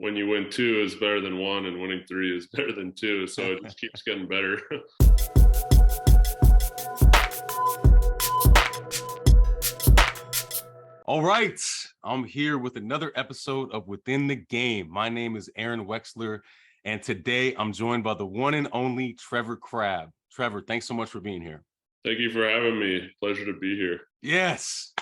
when you win two is better than one, and winning three is better than two. So it just keeps getting better. All right, I'm here with another episode of Within the Game. My name is Aaron Wexler, and today I'm joined by the one and only Trevor Crabb. Trevor, thanks so much for being here. Thank you for having me. Pleasure to be here. Yes,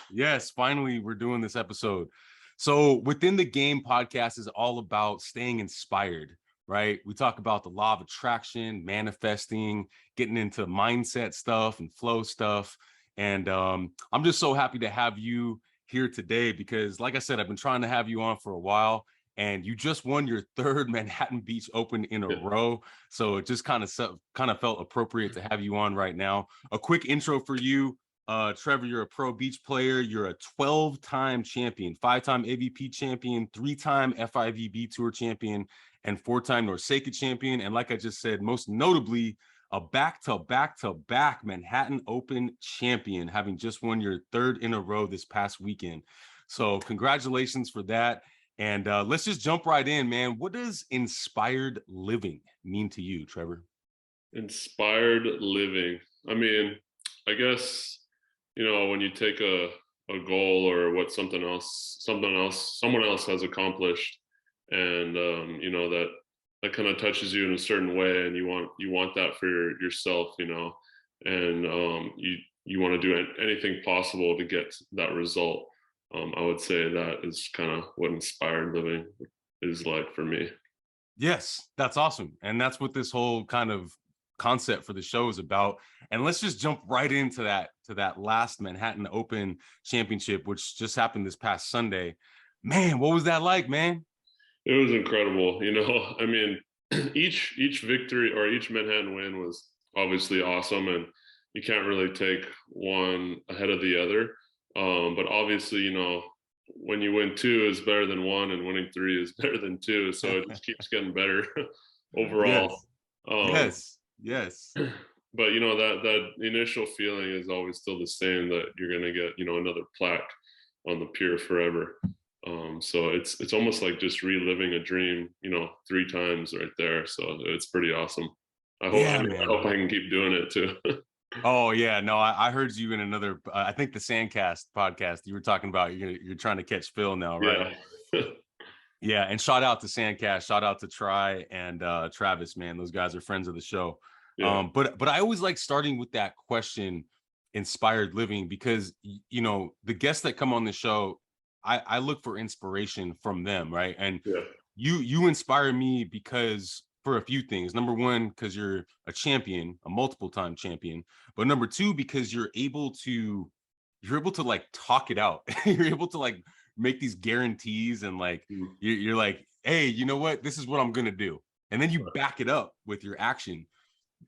finally we're doing this episode. So Within the Game podcast is all about staying inspired, right? We talk about the law of attraction, manifesting, getting into mindset stuff and flow stuff. And I'm just so happy to have you here today because, like I said, I've been trying to have you on for a while, and you just won your third Manhattan Beach Open in a row. So it just kind of felt appropriate to have you on right now. A quick intro for you. Trevor, you're a pro beach player. You're a 12-time champion, 5-time AVP champion, 3-time FIVB Tour champion, and 4-time NORCECA champion. And like I just said, most notably, a back-to-back Manhattan Open champion, having just won your third in a row this past weekend. So congratulations for that. And let's just jump right in, man. What does inspired living mean to you, Trevor? Inspired living. I mean, I guess, when you take a goal or what someone else has accomplished, and that kind of touches you in a certain way, and you want that for yourself, and you want to do anything possible to get that result. I would say that is kind of what inspired living is like for me. Yes, that's awesome. And that's what this whole kind of concept for the show is about. And let's just jump right into that last Manhattan Open championship, which just happened this past Sunday. Man, what was that like, man? It was incredible. I mean, each victory or each Manhattan win was obviously awesome, and you can't really take one ahead of the other. But obviously, when you win two is better than one, and winning three is better than two. So it just keeps getting better overall. Yes. But that initial feeling is always still the same, that you're gonna get another plaque on the pier forever. So it's almost like just reliving a dream, 3 times right there. So it's pretty awesome. I hope I can keep doing it too. Oh yeah, no, I heard you in another, I think the Sandcast podcast. You were talking about you're trying to catch Phil now, right? Yeah. Yeah, and shout out to Sandcast, shout out to Try and Travis, man. Those guys are friends of the show. Yeah. But I always like starting with that question, inspired living, because the guests that come on the show, I look for inspiration from them, right? And Yeah. you inspire me because for a few things. Number one, because you're a champion, a multiple time champion. But number two, because you're able to like talk it out. You're able to like make these guarantees, and like you're like, hey, you know what? This is what I'm gonna do. And then you back it up with your action.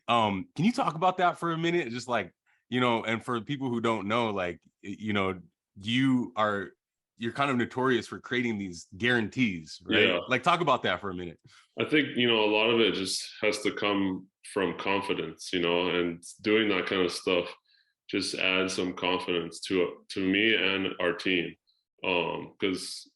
Can you talk about that for a minute? Just like, and for people who don't know, like, you're kind of notorious for creating these guarantees, right? Yeah. Like, talk about that for a minute. I think, a lot of it just has to come from confidence, and doing that kind of stuff just adds some confidence to me and our team. Because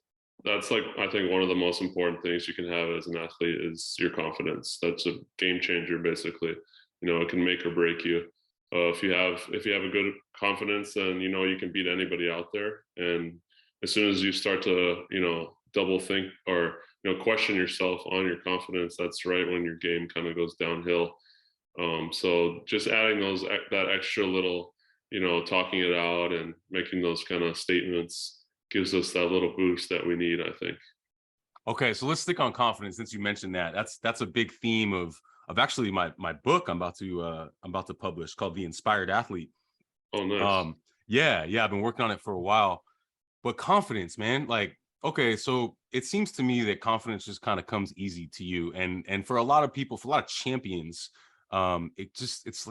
that's, like, I think one of the most important things you can have as an athlete is your confidence. That's a game changer, basically. It can make or break you. If you have a good confidence, then you can beat anybody out there. And as soon as you start to double think or question yourself on your confidence, that's right when your game kind of goes downhill. So just adding that extra little talking it out and making those kind of statements gives us that little boost that we need, I think. Okay, so let's stick on confidence since you mentioned that. That's a big theme of actually my book I'm about to publish, called The Inspired Athlete. Oh, nice. Yeah, I've been working on it for a while. But confidence, man, like, okay, so it seems to me that confidence just kind of comes easy to you, and for a lot of people, for a lot of champions, it's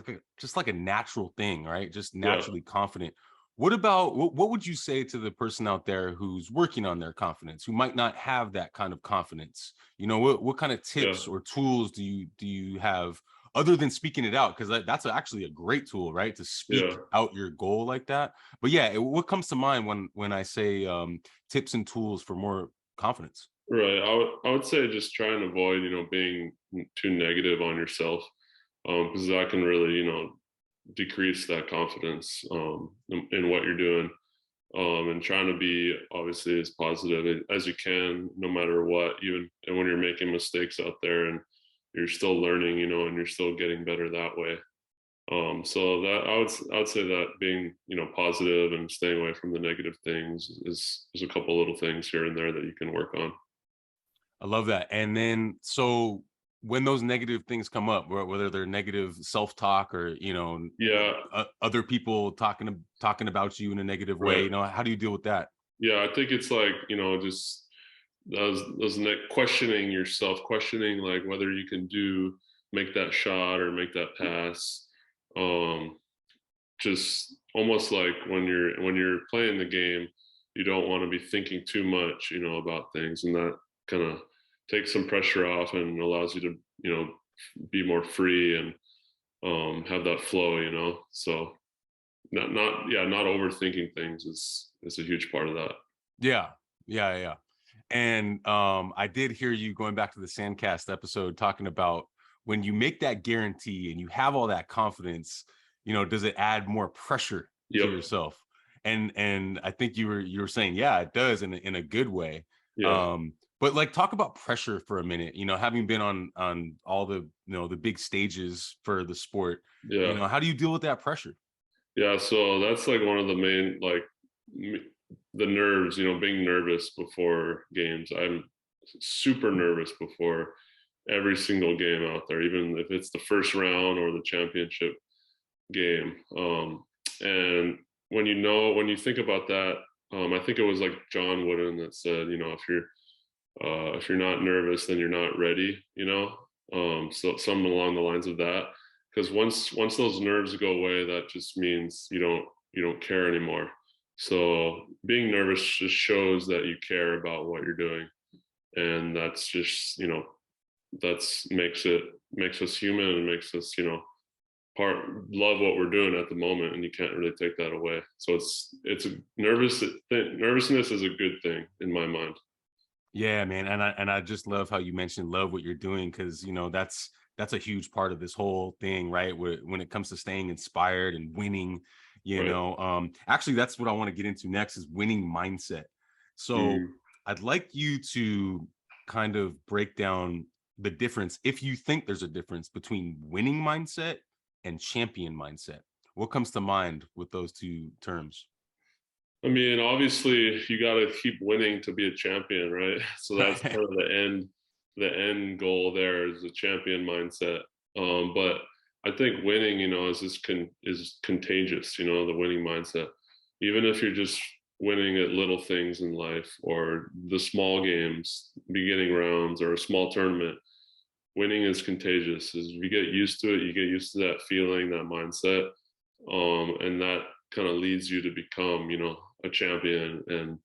like a natural thing, right? Just naturally confident. What would you say to the person out there who's working on their confidence, who might not have that kind of confidence? What kind of tips or tools do you have other than speaking it out? Because that's actually a great tool, right? To speak out your goal like that. But yeah, what comes to mind when I say tips and tools for more confidence? Right. I would say just try and avoid, being too negative on yourself, because that can really, decrease that confidence in what you're doing, and trying to be obviously as positive as you can, no matter what, even and when you're making mistakes out there and you're still learning, and you're still getting better that way. So that I would say that being, positive and staying away from the negative things is a couple little things here and there that you can work on. I love that. And then, so when those negative things come up, whether they're negative self-talk or, Yeah, other people talking about you in a negative way, right. how do you deal with that? Yeah, I think it's like, just questioning yourself, questioning like whether you can make that shot or make that pass. Um, just almost like when you're playing the game, you don't want to be thinking too much, about things, and that kind of takes some pressure off and allows you to, be more free and have that flow, So not overthinking things is a huge part of that. Yeah. Yeah. Yeah. And I did hear you going back to the Sandcast episode talking about when you make that guarantee and you have all that confidence, does it add more pressure to Yep. yourself? And I think you were saying, yeah, it does in a good way. Yeah. But like, talk about pressure for a minute, having been on all the, the big stages for the sport, Yeah. how do you deal with that pressure? Yeah, so that's like one of the main, like, the nerves, being nervous before games. I'm super nervous before every single game out there, even if it's the first round or the championship game. And when you think about that, I think it was like John Wooden that said, if you're not nervous, then you're not ready. So something along the lines of that. Because once those nerves go away, that just means you don't care anymore. So being nervous just shows that you care about what you're doing, and that's just that's makes us human and makes us part love what we're doing at the moment, and you can't really take that away. So it's a nervousness is a good thing in my mind. Yeah, man. And I just love how you mentioned love what you're doing, because that's a huge part of this whole thing, right? When it comes to staying inspired and winning, Right. actually that's what I want to get into next, is winning mindset. So Mm. I'd like you to kind of break down the difference, if you think there's a difference between winning mindset and champion mindset. What comes to mind with those two terms? I mean, obviously, you got to keep winning to be a champion, right? So that's kind of the end goal. There is a champion mindset. But I think winning, is contagious. The winning mindset, even if you're just winning at little things in life or the small games, beginning rounds, or a small tournament. Winning is contagious. As you get used to it, you get used to that feeling, that mindset, and that kind of leads you to become, a champion, and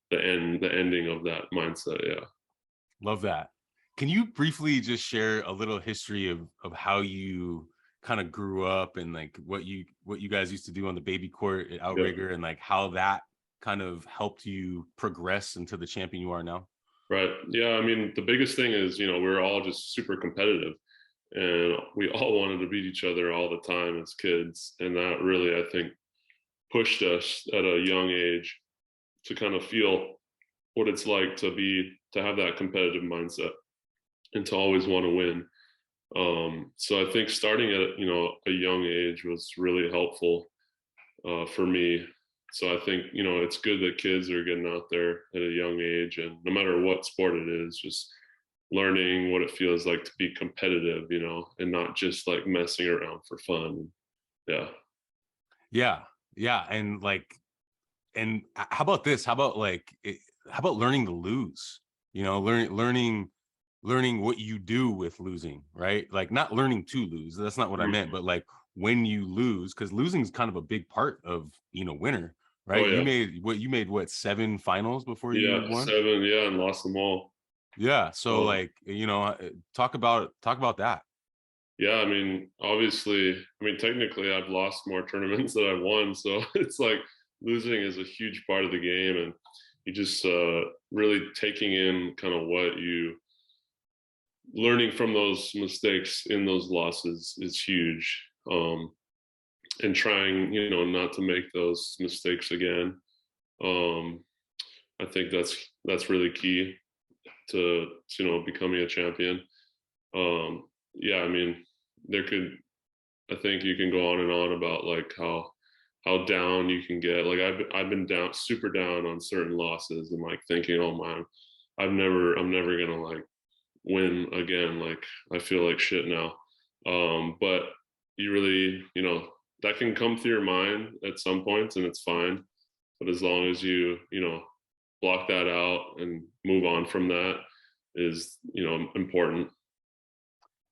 the ending of that mindset. Yeah. Love that. Can you briefly just share a little history of how you kind of grew up, and like what you guys used to do on the baby court at Yeah. Outrigger, and like how that kind of helped you progress into the champion you are now? Right. Yeah. I mean, the biggest thing is, we're all just super competitive, and we all wanted to beat each other all the time as kids. And that really, I think, pushed us at a young age to kind of feel what it's like to have that competitive mindset and to always want to win. So I think starting at a young age was really helpful for me. So I think it's good that kids are getting out there at a young age, and no matter what sport it is, just learning what it feels like to be competitive, and not just like messing around for fun. Yeah. Yeah, yeah, and like, and how about this? How about how about learning to lose? Learning what you do with losing, right? Like, not learning to lose. That's not what I Mhm. meant, but like when you lose, because losing is kind of a big part of being a winner, Oh right? yeah. You made what, 7 finals before you Yeah. won? 7. Yeah, and lost them all. Yeah. So Um, like, talk about that. yeah, I mean, obviously, technically, I've lost more tournaments than I've won, so it's like losing is a huge part of the game, and you just really taking in kind of what you learning from those mistakes in those losses is huge. And trying, not to make those mistakes again. I think that's really key to becoming a champion. Yeah, I mean, I think you can go on and on about like how down you can get. Like I've been down, super down on certain losses, and like thinking, oh man, I'm never gonna like win again. Like I feel like shit now. But you really, that can come through your mind at some points, and it's fine. But as long as you block that out and move on from that is important.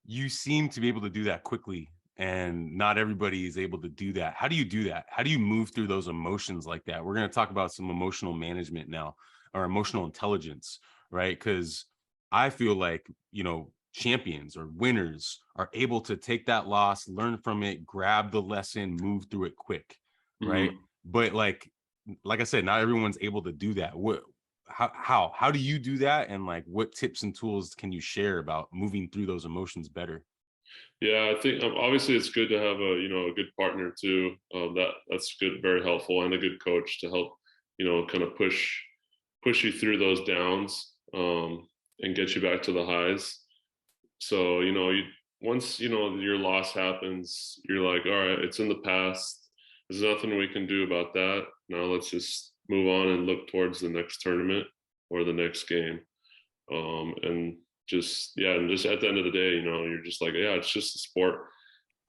You seem to be able to do that quickly, and not everybody is able to do that. How do you do that? How do you move through those emotions like that? We're going to talk about some emotional management now, or emotional intelligence, right? Because I feel like, champions or winners are able to take that loss, learn from it, grab the lesson, move through it quick, right? Mm-hmm. But like I said, not everyone's able to do that. How do you do that, and like what tips and tools can you share about moving through those emotions better? Yeah, I think obviously it's good to have a good partner too. That's good, very helpful, and a good coach to help kind of push you through those downs, and get you back to the highs. So once your loss happens, you're like, all right, it's in the past. There's nothing we can do about that. Now let's just move on and look towards the next tournament or the next game. And just at the end of the day, you're just like, yeah, it's just a sport.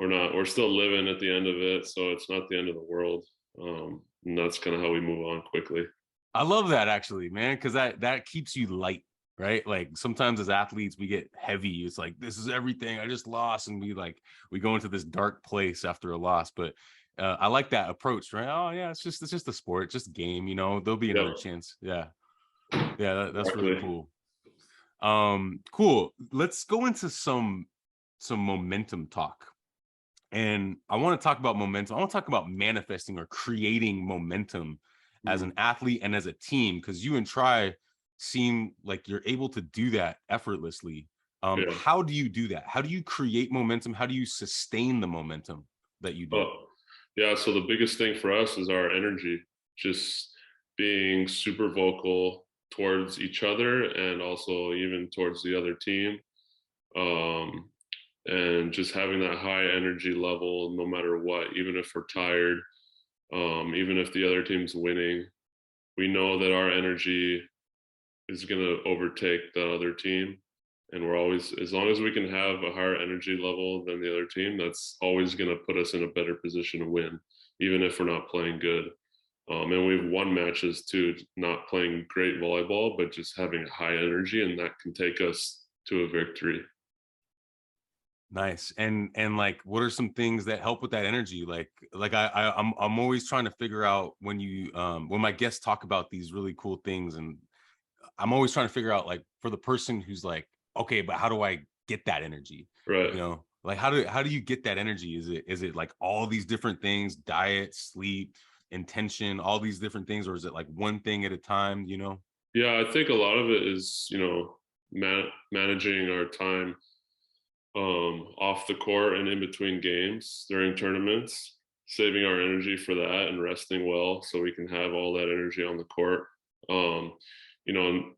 We're still living at the end of it, so it's not the end of the world. And that's kind of how we move on quickly. I love that, actually, man, because that keeps you light, right? Like sometimes as athletes we get heavy. It's like, this is everything, I just lost, and we go into this dark place after a loss. But I like that approach, right? Oh yeah, it's just a sport, it's just a game, there'll be another Yep, chance. Yeah, that's really exactly. cool. Cool, let's go into some momentum talk. And I want to talk about momentum. I want to talk about manifesting or creating momentum as an Mhm. athlete and as a team, because you and Try seem like you're able to do that effortlessly. Yeah. How do you do that? How do you create momentum? How do you sustain the momentum that you do? Oh, yeah. So the biggest thing for us is our energy, just being super vocal towards each other and also even towards the other team. Um, and just having that high energy level no matter what, even if we're tired, even if the other team's winning, we know that our energy is going to overtake the other team. And we're always, as long as we can have a higher energy level than the other team, that's always going to put us in a better position to win, even if we're not playing good. And we've won matches too, not playing great volleyball, but just having high energy, and that can take us to a victory. Nice. And like, what are some things that help with that energy? Like I'm always trying to figure out, when my guests talk about these really cool things, and I'm always trying to figure out, like, for the person who's like, okay, but how do I get that energy? Right. Like, how do you get that energy? Is it like all these different things, diet, sleep, intention, all these different things, or is it like one thing at a time? Yeah, I think a lot of it is, managing our time off the court and in between games during tournaments, saving our energy for that and resting well so we can have all that energy on the court. Um, you know,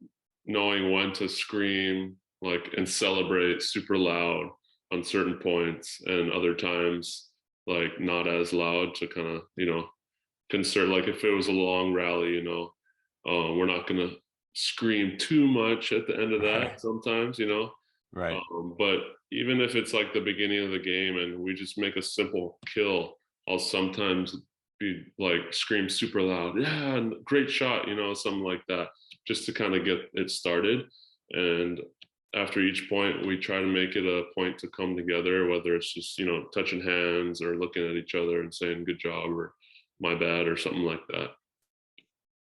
knowing when to scream like and celebrate super loud on certain points, and other times like not as loud to kind of concern. Like if it was a long rally, we're not gonna scream too much at the end of Right. that sometimes, Right. but even if it's like the beginning of the game and we just make a simple kill, I'll sometimes be like scream super loud, yeah, great shot, something like that, just to kind of get it started. And after each point, we try to make it a point to come together, whether it's just, touching hands or looking at each other and saying good job or my bad or something like that.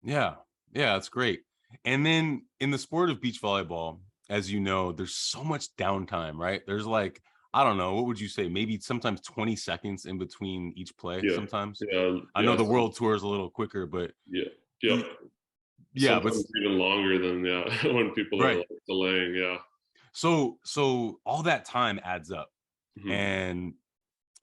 Yeah. Yeah, that's great. And then in the sport of beach volleyball, as you know, there's so much downtime, right? There's like, I don't know, what would you say? Maybe sometimes 20 seconds in between each play Yeah. sometimes. Yeah. I know Yeah. the world tour is a little quicker, but Yeah. y- Yep. Yeah, but sometimes even longer than when people are right. like delaying. Yeah. So all that time adds up. Mhm. And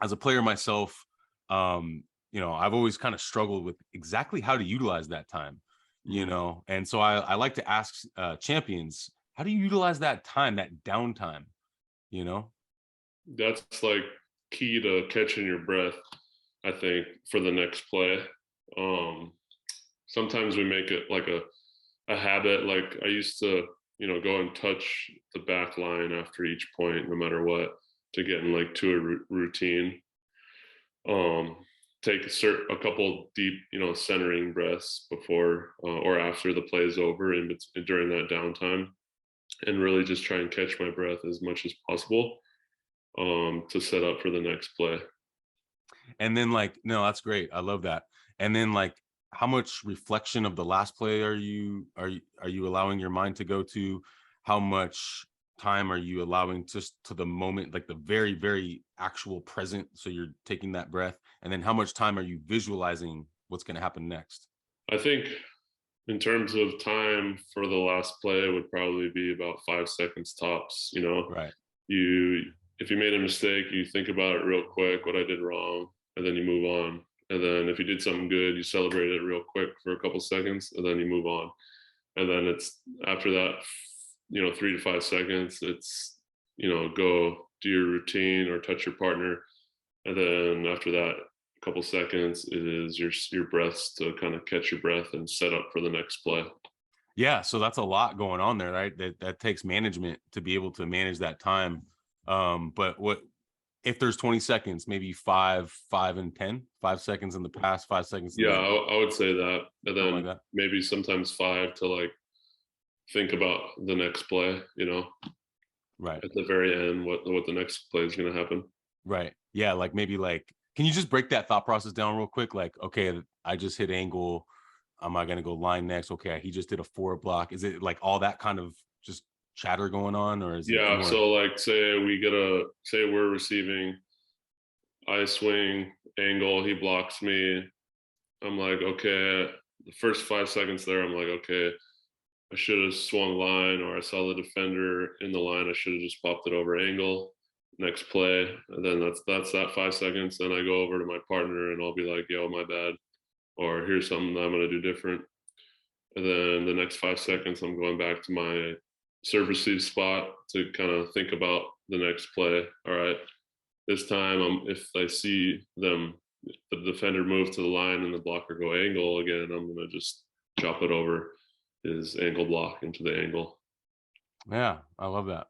as a player myself, I've always kind of struggled with exactly how to utilize that time, Mhm. and so I like to ask champions, how do you utilize that time, that downtime, you know? That's like key to catching your breath, I think, for the next play. Um, Sometimes we make it like a habit. Like I used to, go and touch the back line after each point, no matter what, to get in like to a routine. Um, Take a couple deep, centering breaths before or after the play is over, and during that downtime, and really just try and catch my breath as much as possible to set up for the next play. And then like, no, that's great. I love that. And then like, how much reflection of the last play are you allowing your mind to go to? How much time are you allowing just to the moment, like the very, very actual present? So you're taking that breath. And then how much time are you visualizing what's going to happen next? I think in terms of time for the last play, it would probably be about 5 seconds tops. Right. You if you made a mistake, you think about it real quick, what I did wrong, and then you move on. And then if you did something good, you celebrate it real quick for a couple seconds, and then you move on. And then it's after that, 3 to 5 seconds. It's go do your routine or touch your partner, and then after that, a couple seconds is your breaths to kind of catch your breath and set up for the next play. Yeah. So that's a lot going on there, right? That takes management to be able to manage that time. But what if there's 20 seconds, maybe 5 and 10, 5 seconds in the past, 5 seconds in Yeah, the I would say that, and something like then that. maybe sometimes five to like think about the next play. Right. At the very end, what the next play is going to happen. Right. Yeah. Like maybe like, can you just break that thought process down real quick? Like, okay, I just hit angle. Am I going to go line next? Okay. He just did a forward block. Is it like all that kind of just chatter going on, or is it Yeah, more? so like say we're receiving, I swing angle, he blocks me. I'm like, okay, the first 5 seconds there, I'm like, okay, I should have swung line, or I saw the defender in the line, I should have just popped it over angle. Next play, and then that's that 5 seconds. Then I go over to my partner and I'll be like, yo, my bad, or here's something I'm gonna do different. And then the next 5 seconds, I'm going back to my serve receive spot to kind of think about the next play. All right, this time, if I see the defender move to the line and the blocker go angle again, I'm gonna just chop it over his ankle block into the angle. Yeah. I love that.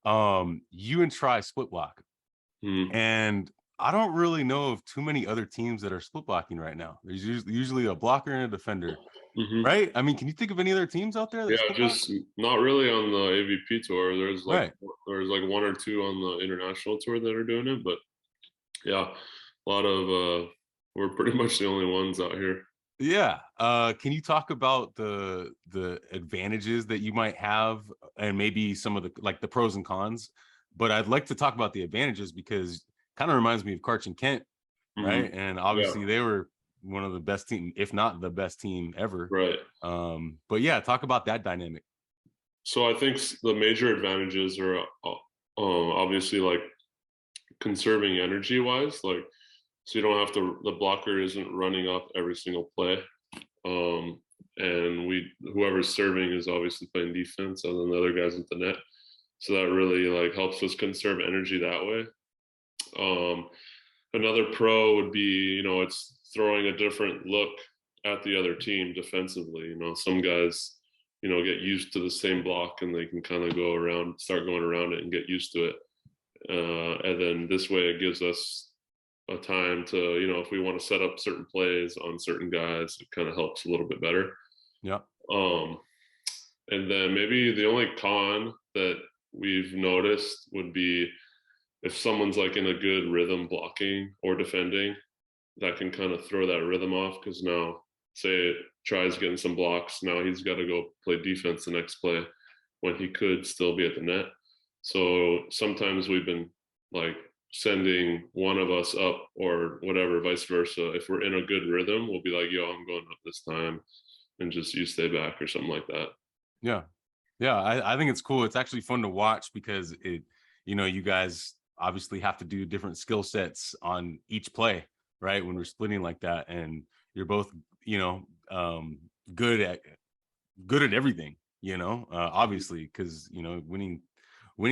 You and Try split block. Mm-hmm. And I don't really know of too many other teams that are split blocking right now. There's usually a blocker and a defender, Mm-hmm. right? I mean, can you think of any other teams out there that Yeah, split block? just not really on the AVP tour. Right. There's like one or two on the international tour that are doing it, but yeah, a lot of we're pretty much the only ones out here. Yeah. Can you talk about the advantages that you might have and maybe some of the like the pros and cons? But I'd like to talk about the advantages because kind of reminds me of Karch and Kent, Hmm. right? And Yeah, obviously they were one of the best team, if not the best team ever. right. But yeah, talk about that dynamic. So I think the major advantages are obviously like conserving energy wise, like so you don't have to the blocker isn't running up every single play. Um, and whoever's serving is obviously playing defense, and then the other guys at the net. So that really like helps us conserve energy that way. Um, Another pro would be, it's throwing a different look at the other team defensively. Some guys, get used to the same block and they can kind of start going around it and get used to it. And then this way it gives us a time to, if we want to set up certain plays on certain guys, it kind of helps a little bit better. Yeah. Um, and then maybe the only con that we've noticed would be if someone's like in a good rhythm blocking or defending, that can kind of throw that rhythm off because now, say it tries getting some blocks, now he's got to go play defense the next play when he could still be at the net. So sometimes we've been like sending one of us up or whatever, vice versa. If we're in a good rhythm, we'll be like, yo, I'm going up this time. and just you stay back or something like that. Yeah. Yeah. I think it's cool. It's actually fun to watch because you guys obviously have to do different skill sets on each play, right? When we're splitting like that. And you're both, you know, good at everything, obviously, because winning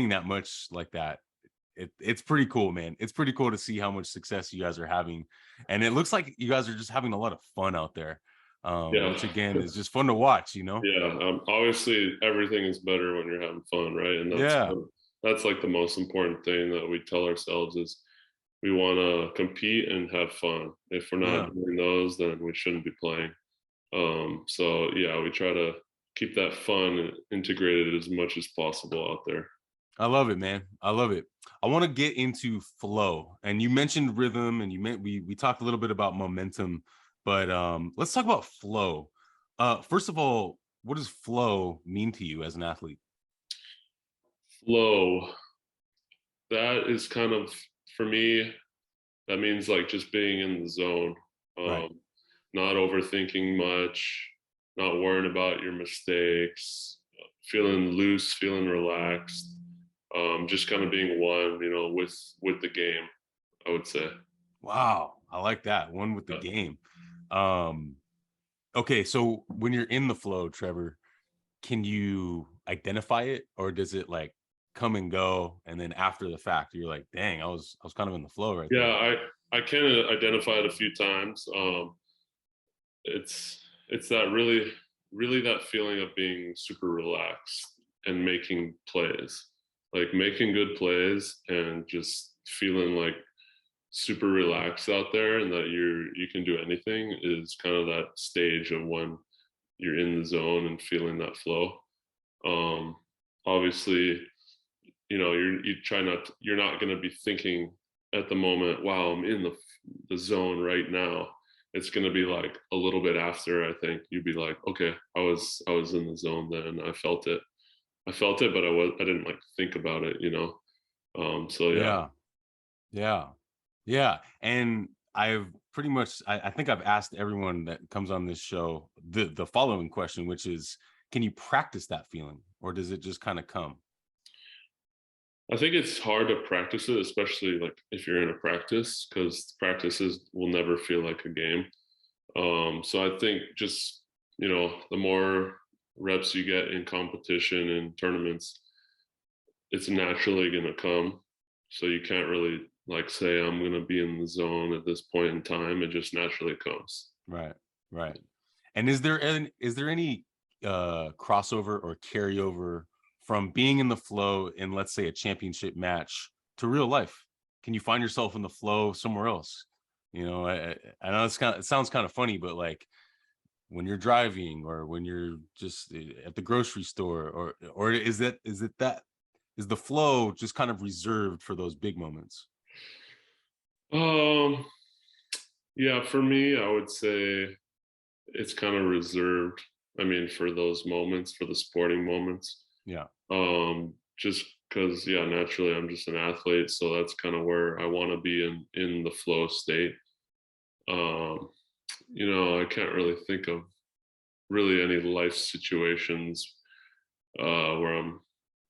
that much like that, it's pretty cool, man. It's pretty cool to see how much success you guys are having. And it looks like you guys are just having a lot of fun out there. Yeah. Which again is just fun to watch, Yeah. Obviously everything is better when you're having fun, right? And Yeah. that's like the most important thing that we tell ourselves is we want to compete and have fun. If we're Yeah. not doing those, then we shouldn't be playing. So yeah, we try to keep that fun integrated as much as possible out there. I love it, man. I love it. I want to get into flow. And you mentioned rhythm and we talked a little bit about momentum, but let's talk about flow. First of all, what does flow mean to you as an athlete? Flow, that is kind of, for me, that means like just being in the zone, Right. not overthinking much, not worrying about your mistakes, feeling loose, feeling relaxed, just kind of being one, with the game, I would say. Wow. I like that. One with the game. Um, okay, so when you're in the flow, Trevor, can you identify it, or does it like come and go and then after the fact you're like, dang, I was kind of in the flow right Yeah, there? I can identify it a few times. It's that really that feeling of being super relaxed and making plays, like making good plays and just feeling like super relaxed out there, and that you can do anything is kind of that stage of when you're in the zone and feeling that flow. Um, Obviously, you're not going to be thinking at the moment, wow, I'm in the zone right now. It's going to be like a little bit after. I think you'd be like, okay, I was in the zone then. I felt it, but I didn't like think about it. So yeah. Yeah. Yeah. Yeah. And I've pretty much I think I've asked everyone that comes on this show the following question, which is, can you practice that feeling or does it just kind of come? I think it's hard to practice it, especially like if you're in a practice, because practices will never feel like a game. So I think just, the more reps you get in competition and tournaments, it's naturally going to come. So you can't really like say, I'm going to be in the zone at this point in time. It just naturally comes. Right. Right. And is there any crossover or carryover from being in the flow in, let's say, a championship match to real life? Can you find yourself in the flow somewhere else? I know it sounds kind of funny, but like when you're driving or when you're just at the grocery store, or is the flow just kind of reserved for those big moments? Um, yeah, for me, I would say it's kind of reserved. I mean, for those moments, for the sporting moments. Yeah. Just because, yeah, naturally I'm just an athlete, so that's kind of where I want to be in the flow state. Um, I can't really think of really any life situations where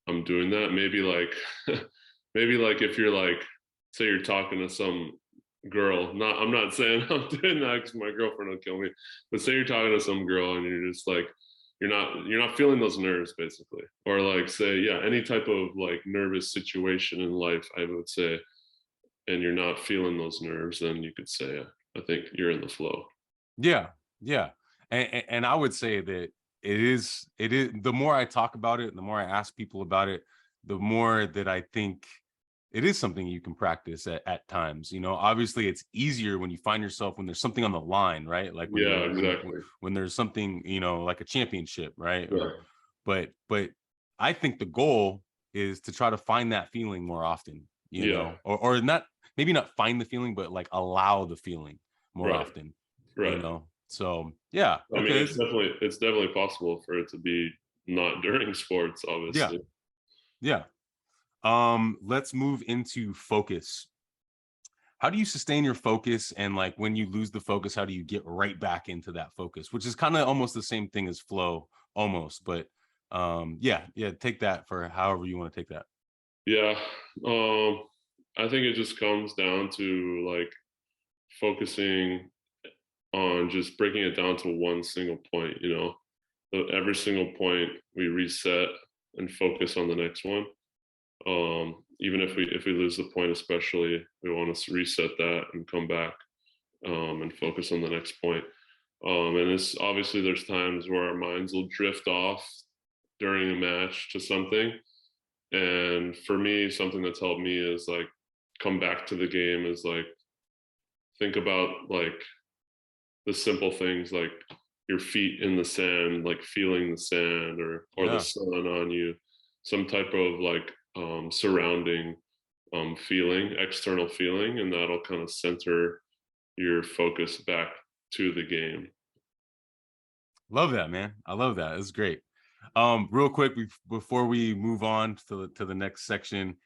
I'm doing that. Maybe like maybe like if you're like, say you're talking to some girl. Not I'm not saying I'm doing that because my girlfriend will kill me. But say you're talking to some girl and you're just like you're not feeling those nerves basically, or like say yeah any type of like nervous situation in life I would say, and you're not feeling those nerves, then you could say I think you're in the flow. Yeah, yeah. And I would say that it is the more I talk about it, the more I ask people about it, the more that I think it is something you can practice at times. Obviously it's easier when you find yourself when there's something on the line, right? Like when Yeah, you're exactly. when there's something, like a championship, right? Yeah, But I think the goal is to try to find that feeling more often, yeah, or not, maybe not find the feeling, but like allow the feeling more right, often. right. So yeah, I mean, okay, it's definitely possible for it to be not during sports, yeah, obviously. yeah. Let's move into focus. how do you sustain your focus? And like when you lose the focus, how do you get right back into that focus, which is kind of almost the same thing as flow almost, but yeah, take that for however you want to take that. Yeah. I think it just comes down to like focusing on just breaking it down to one single point, you know. So every single point we reset and focus on the next one. Even if we lose the point, especially, we want to reset that and come back and focus on the next point. And it's obviously there's times where our minds will drift off during a match to something. And for me, something that's helped me is like come back to the game is like think about like the simple things like your feet in the sand, like feeling the sand or the sun on you, some type of like surrounding feeling, external feeling, and that'll kind of center your focus back to the game. Love that, man. I love that. It's great. Real quick before we move on to the next section,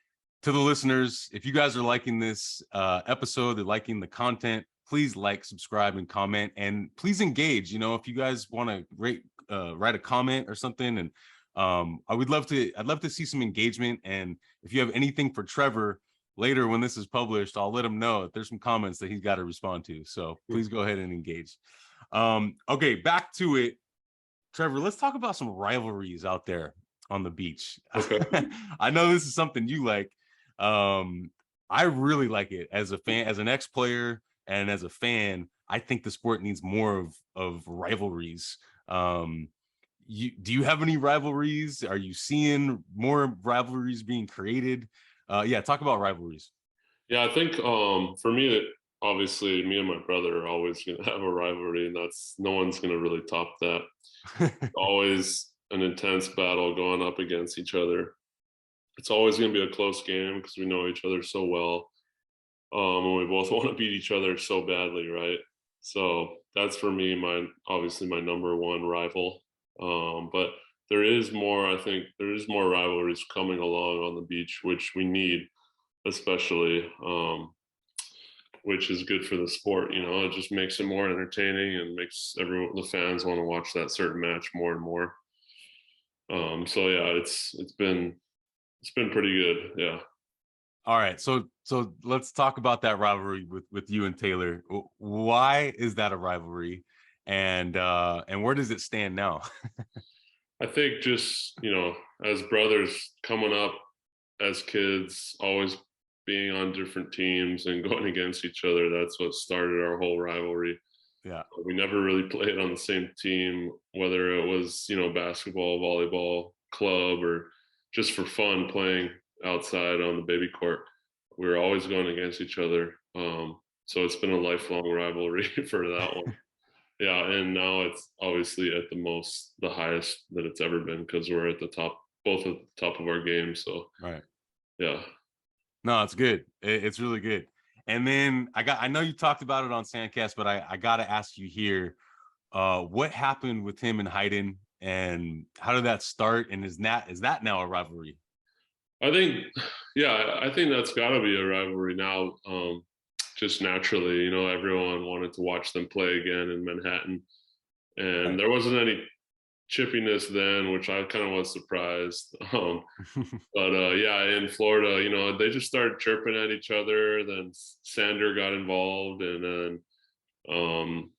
to the listeners, if you guys are liking this episode, they're liking the content, please like, subscribe, and comment, and please engage. You know, if you guys want to write a comment or something, and I'd love to see some engagement. And if you have anything for Trevor later when this is published, I'll let him know if there's some comments that he's got to respond to. So please go ahead and engage. Okay, back to it. Trevor, let's talk about some rivalries out there on the beach. Okay. I know this is something you like. I really like it as a fan, as an ex-player, and as a fan. I think the sport needs more of rivalries. Do you have any rivalries? Are you seeing more rivalries being created? Yeah, talk about rivalries. Yeah, I think for me, obviously, me and my brother are always going to have a rivalry, and that's no one's going to really top that. Always an intense battle going up against each other. It's always going to be a close game because we know each other so well, and we both want to beat each other so badly, right? So that's for me, obviously my number one rival. But there is more. I think there is more rivalries coming along on the beach, which we need, especially. Which is good for the sport, you know. It just makes it more entertaining and makes the fans want to watch that certain match more and more. So yeah, it's been pretty good. Yeah. All right, so let's talk about that rivalry with you and Taylor. Why is that a rivalry, and where does it stand now? I think just, you know, as brothers coming up as kids, always being on different teams and going against each other, that's what started our whole rivalry. Yeah. We never really played on the same team, whether it was, you know, basketball, volleyball, club, or just for fun playing outside on the baby court. We were always going against each other. So it's been a lifelong rivalry for that one. Yeah, and now it's obviously at the highest that it's ever been because we're at the top, both at the top of our game. So Right. yeah. No, it's good. It's really good. And then I know you talked about it on Sandcast, but I got to ask you here, what happened with him and Hayden, and how did that start? And is that now a rivalry? I think, yeah, I think that's got to be a rivalry now. Just naturally, you know, everyone wanted to watch them play again in Manhattan, and there wasn't any chippiness then, which I kind of was surprised. But yeah, in Florida, you know, they just started chirping at each other. Then Sander got involved, and then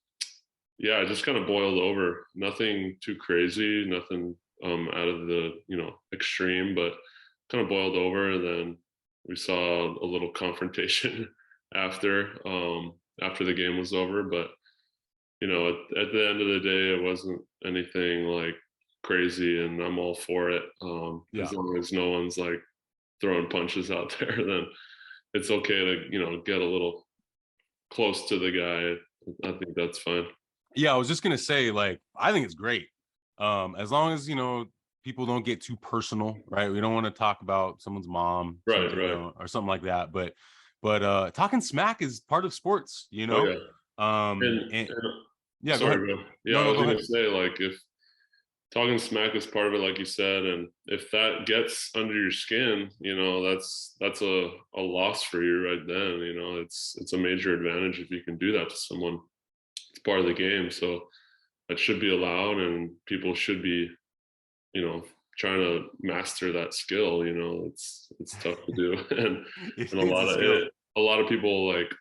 yeah, it just kind of boiled over. Nothing too crazy, nothing out of the, you know, extreme, but kind of boiled over. And then we saw a little confrontation after the game was over. But you know, at the end of the day, it wasn't anything like crazy, and I'm all for it. As long as no one's like throwing punches out there, then it's okay to, you know, get a little close to the guy. I think that's fine. Yeah, I was just gonna say, like, I think it's great. As long as, you know, people don't get too personal, right? We don't want to talk about someone's mom, Right. you know, or something like that. But talking smack is part of sports, you Oh know. yeah. And yeah, Sorry, go ahead. bro. Yeah, No, I was go gonna ahead. say, like, talking smack is part of it, like you said, and if that gets under your skin, that's a loss for you right then. It's a major advantage if you can do that to someone. It's part of the game, so that should be allowed, and people should be, trying to master that skill. It's tough to do, and It's a skill. a lot of people like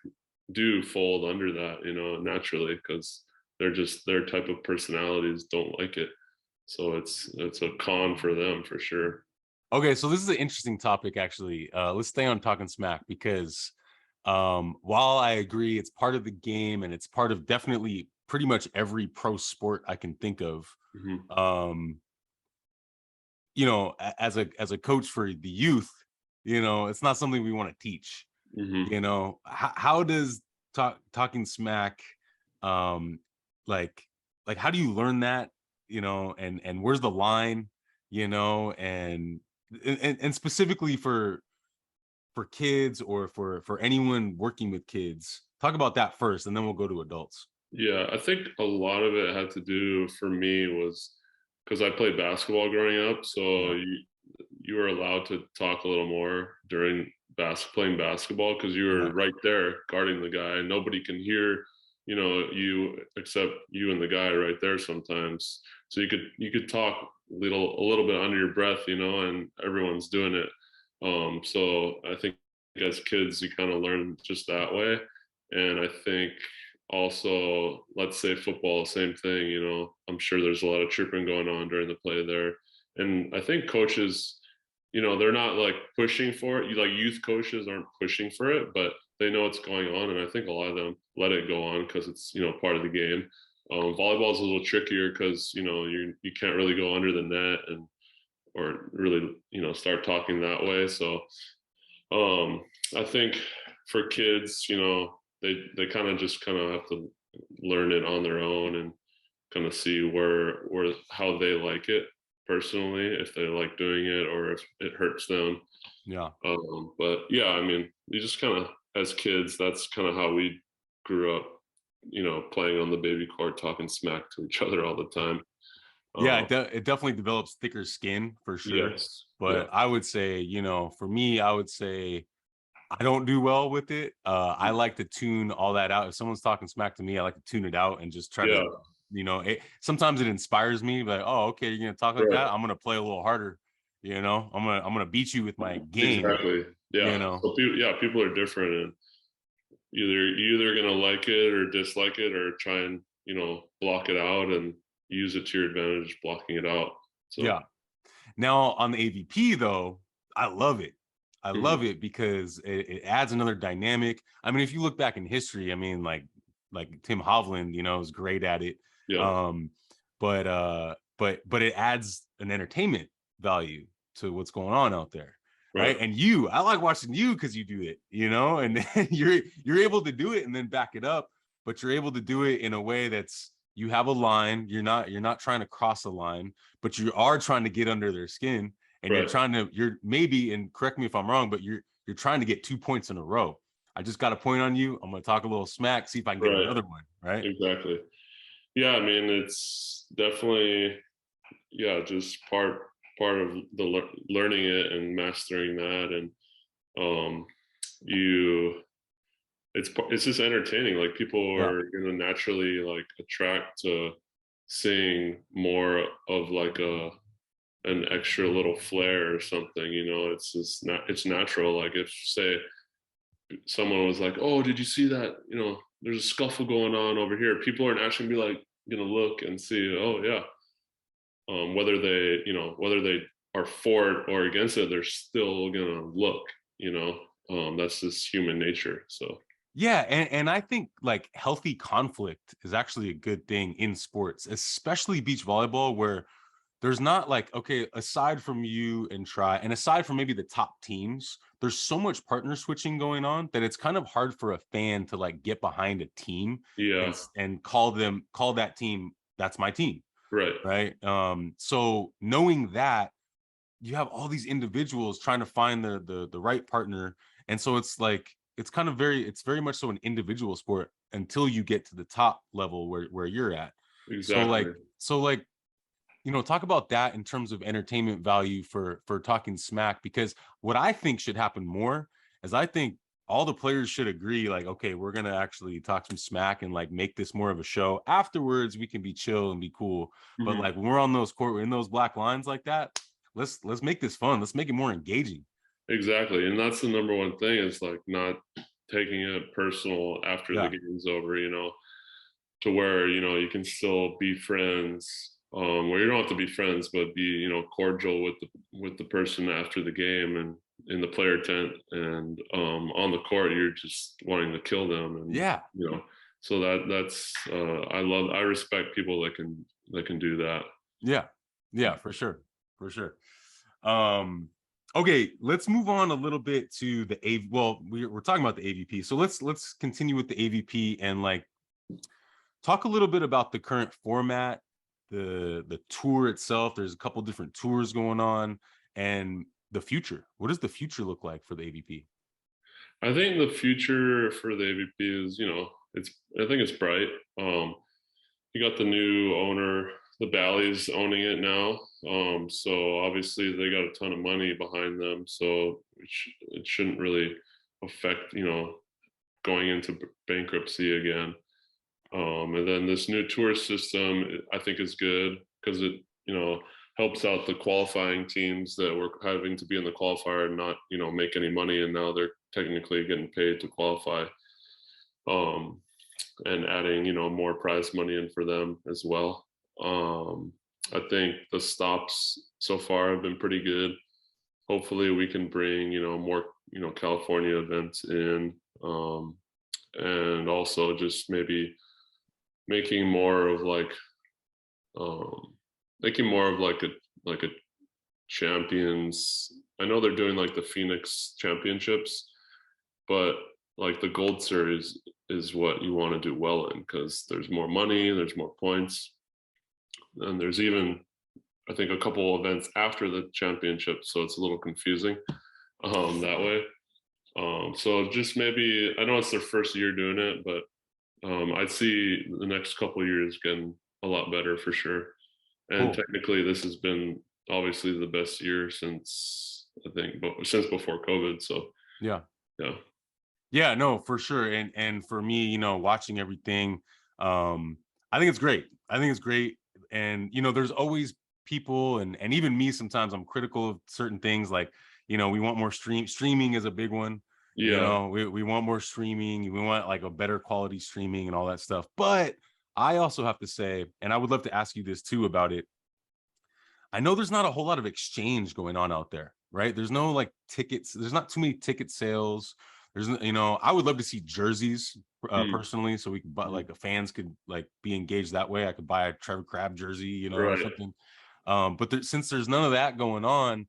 do fold under that, naturally, because their type of personalities don't like it. So it's a con for them for sure. Okay, so this is an interesting topic, actually. Let's stay on talking smack because while I agree it's part of the game and it's part of definitely pretty much every pro sport I can think of, Hmm. um, as a coach for the youth, it's not something we want to teach. Hmm. How does talking smack, um, like how do you learn that, and where's the line, and specifically for kids or for anyone working with kids, talk about that first, and then we'll go to adults. Yeah, I think a lot of it had to do for me was because I played basketball growing up, so Yeah. you were allowed to talk a little more during playing basketball because you were Right. right there guarding the guy. Nobody can hear, you except you and the guy right there sometimes. So you could talk a little bit under your breath, and everyone's doing it. So I think as kids you kind of learn just that way. And I think also, let's say football, same thing, I'm sure there's a lot of chirping going on during the play there. And I think coaches, they're not like pushing for it. Like youth coaches aren't pushing for it, but they know what's going on. And I think a lot of them let it go on because it's, part of the game. Volleyball is a little trickier because, you can't really go under the net and, or really, start talking that way. So um, I think for kids, they kind of have to learn it on their own and kind of see where how they like it personally, if they like doing it or if it hurts them. Yeah. But yeah, I mean, you just kind of as kids, that's kind of how we grew up, playing on the baby court, talking smack to each other all the time. Yeah, Um, it definitely develops thicker skin for sure. yes, yeah, But I would say, for me, I would say I don't do well with it. I like to tune all that out. If someone's talking smack to me, I like to tune it out and just try to, yeah, sometimes it inspires me, like, oh, okay, you're gonna talk like right. that. I'm gonna play a little harder, I'm gonna beat you with my game, Exactly. you Yeah. know. So people are different, and you're either gonna like it or dislike it, or try and block it out and use it to your advantage, blocking it out. So Yeah. Now on the AVP though, I love it. I mhm. love it because it adds another dynamic. I mean, if you look back in history, I mean, like Tim Hovland, is great at it. Yeah, Um, but it adds an entertainment value to what's going on out there. right, Right. And I like watching you because you do it, and then you're able to do it and then back it up, but you're able to do it in a way that's you have a line, you're not trying to cross a line, but you are trying to get under their skin, and right, you're maybe, and correct me if I'm wrong, but you're trying to get 2 points in a row. I just got a point on you. I'm going to talk a little smack, see if I can get right. another one. Right. Exactly. Yeah, I mean, it's definitely, yeah, just part of the learning it and mastering that, and um, you it's just entertaining. Like people Yeah. are gonna naturally like attract to seeing more of like an extra little flair or something. It's just not it's natural. Like if say someone was like, "Oh, did you see that? There's a scuffle going on over here." People are naturally gonna be like gonna look and see. Oh yeah, whether they are for it or against it, they're still gonna look. That's just human nature. So Yeah, and I think like healthy conflict is actually a good thing in sports, especially beach volleyball, where there's not like, okay, aside from you and try, and aside from maybe the top teams, there's so much partner switching going on that it's kind of hard for a fan to like get behind a team and yeah, call that team, that's my team, right, right? So knowing that you have all these individuals trying to find the right partner, and so it's like it's very much so an individual sport until you get to the top level where you're at. So like exactly. so like talk about that in terms of entertainment value for talking smack, because what I think should happen more is I think all the players should agree, like, okay, we're gonna actually talk some smack and like make this more of a show. Afterwards, we can be chill and be cool. But like when we're on those court, in those black lines like that, let's make this fun. Let's make it more engaging. Exactly. And that's the number one thing, is like not taking it personal after the Yeah. game's over, to where, you can still be friends. Where you don't have to be friends, but be, cordial with the person after the game and in the player tent, and on the court you're just wanting to kill them. And Yeah. so that's I respect people that can do that. Yeah. Yeah, for sure. For sure. Okay, let's move on a little bit to the A. Well, we're talking about the AVP, so let's continue with the AVP and like talk a little bit about the current format, the tour itself. There's a couple different tours going on, and the future. What does the future look like for the AVP? I think the future for the AVP is, I think it's bright. You got the new owner, the Bally's owning it now. So obviously they got a ton of money behind them. So it shouldn't really affect, going into bankruptcy again. And then this new tour system, I think, is good because it, helps out the qualifying teams that were having to be in the qualifier and not, make any money. And now they're technically getting paid to qualify. And adding, more prize money in for them as well. I think the stops so far have been pretty good. Hopefully we can bring, more, California events in, and also just maybe making more of like a champions. I know they're doing like the Phoenix championships, but like the Gold Series is what you want to do well in, because there's more money, there's more points, and there's even, I think, a couple events after the championship, so it's a little confusing that way. So just maybe, I know it's their first year doing it, but I'd see the next couple of years getting a lot better for sure. And Cool. technically, this has been obviously the best year since, I think, since before COVID. So Yeah. yeah. Yeah, no, for sure. And for me, watching everything, I think it's great. I think it's great. And there's always people and even me sometimes I'm critical of certain things like, we want more streaming is a big one. Yeah. We want more streaming, we want like a better quality streaming and all that stuff. But I also have to say, and I would love to ask you this too about it. I know there's not a whole lot of exchange going on out there, right? There's no like tickets. There's not too many ticket sales. I would love to see jerseys Mm. personally, so we could buy, like, the fans could like be engaged that way. I could buy a Trevor Crabb jersey, or Right. something. But since there's none of that going on,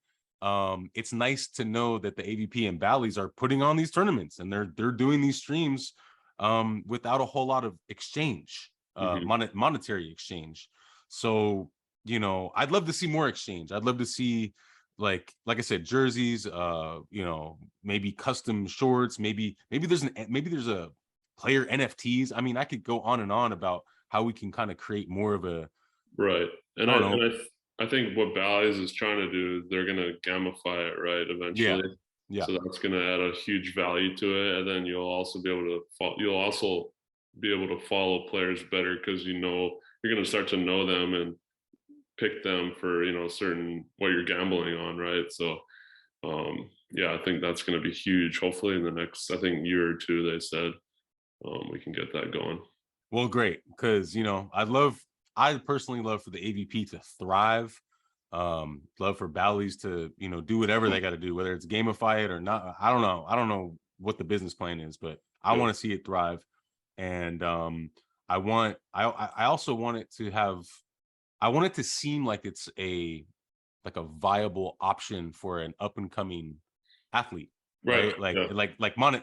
it's nice to know that the AVP and Bally's are putting on these tournaments and they're doing these streams without a whole lot of exchange, Hmm. monetary exchange. So I'd love to see more exchange. I'd love to see, like I said, jerseys, maybe custom shorts, maybe there's a player NFTs. I mean, I could go on and on about how we can kind of create more of a, Right. And I I don't and know. I think what Bally's is trying to do is they're gonna gamify it, right, Yeah. eventually. Yeah. So that's gonna add a huge value to it, and then you'll also be able to follow players better, because you're gonna start to know them and pick them for, certain what you're gambling on, right? So yeah, I think that's gonna be huge. Hopefully in the next, I think, year or two, they said, we can get that going. Well, great, because I personally love for the AVP to thrive. Love for Bally's to do whatever they got to do, whether it's gamify it or not. I don't know. I don't know what the business plan is, but I Yeah. want to see it thrive. And I also want it to have, I want it to seem like it's a viable option for an up and coming athlete, Right. right? Like Yeah.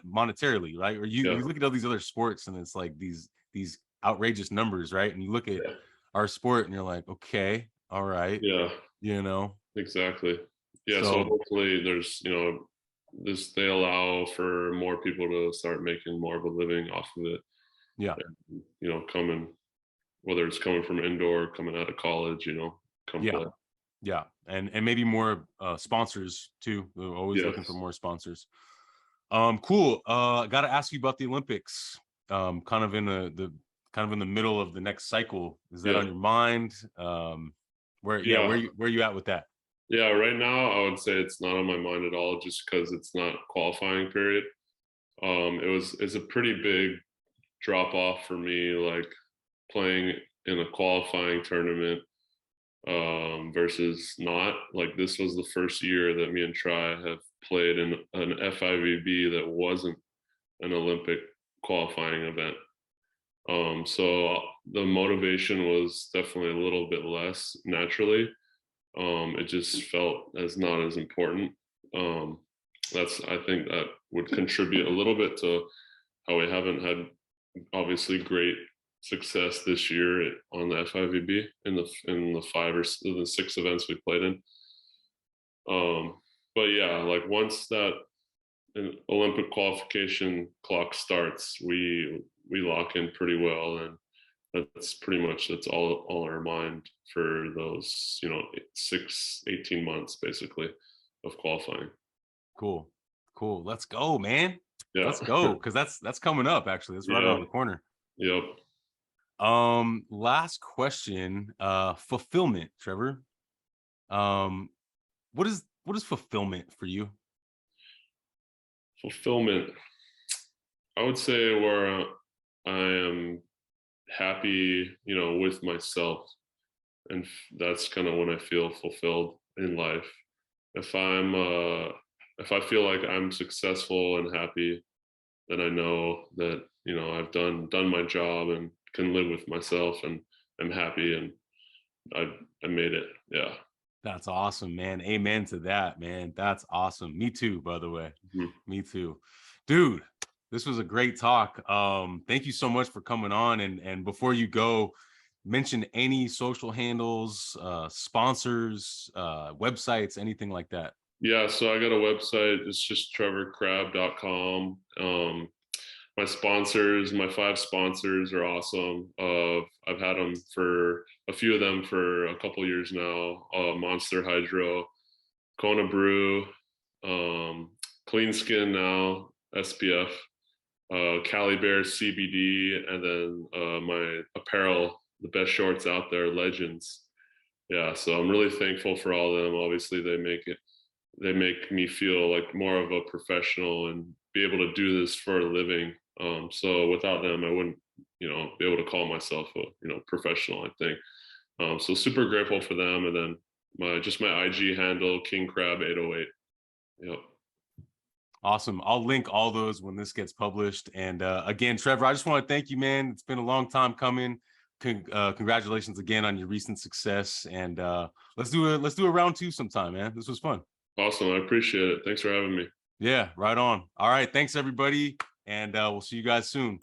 monetarily, right? Or Yeah. you look at all these other sports and it's like these outrageous numbers, right? And you look at Yeah. our sport and you're like, okay, all right, Yeah. you know. Exactly. Yeah, so So hopefully there's, they allow for more people to start making more of a living off of it. yeah, And, coming, whether it's coming from indoor, coming out of college, come play. Yeah. And maybe more sponsors too. We're always looking for more sponsors. Cool. Got to ask you about the Olympics. Kind of in the middle of the next cycle. Is that on your mind? Where are you at with that? Yeah, right now I would say it's not on my mind at all, just because it's not qualifying period. It's a pretty big drop off for me, like playing in a qualifying tournament versus not. Like, this was the first year that me and Tri have played in an FIVB that wasn't an Olympic qualifying event. So the motivation was definitely a little bit less naturally. It just felt as not as important. I think that would contribute a little bit to how we haven't had obviously great success this year on the FIVB in the 5 or the 6 events we played in. But yeah, like once that Olympic qualification clock starts, we lock in pretty well, and that's all on our mind for those 18 months basically of qualifying. Cool. Let's go, man. Yeah, let's go, because that's coming up. Actually, that's right around the corner. Yep. Last question. Fulfillment, Trevor. What is fulfillment for you? Fulfillment, I would say where I am happy, with myself, and that's kind of when I feel fulfilled in life. If I feel like I'm successful and happy, then I know that I've done my job and can live with myself, and I'm happy, and I made it. Yeah. That's awesome, man. Amen to that, man. That's awesome. Me too, by the way. Mm-hmm. Me too. Dude, this was a great talk. Thank you so much for coming on. And before you go, mention any social handles, sponsors, websites, anything like that. Yeah, so I got a website. It's just trevorcrabb.com. My 5 sponsors are awesome. I've had them for a few of them for a couple years now. Monster Hydro, Kona Brew, Clean Skin now, SPF, Cali Bear CBD, and then my apparel, the best shorts out there, Legends. Yeah, so I'm really thankful for all of them. Obviously, they make me feel like more of a professional and be able to do this for a living. So without them, I wouldn't, be able to call myself a, professional, I think. So super grateful for them. And then my IG handle, King Crab 808. Yep. Awesome. I'll link all those when this gets published. And again, Trevor, I just want to thank you, man. It's been a long time coming. Congratulations again on your recent success. And let's do a round 2 sometime, man. This was fun. Awesome. I appreciate it. Thanks for having me. Yeah, right on. All right. Thanks, everybody. And we'll see you guys soon.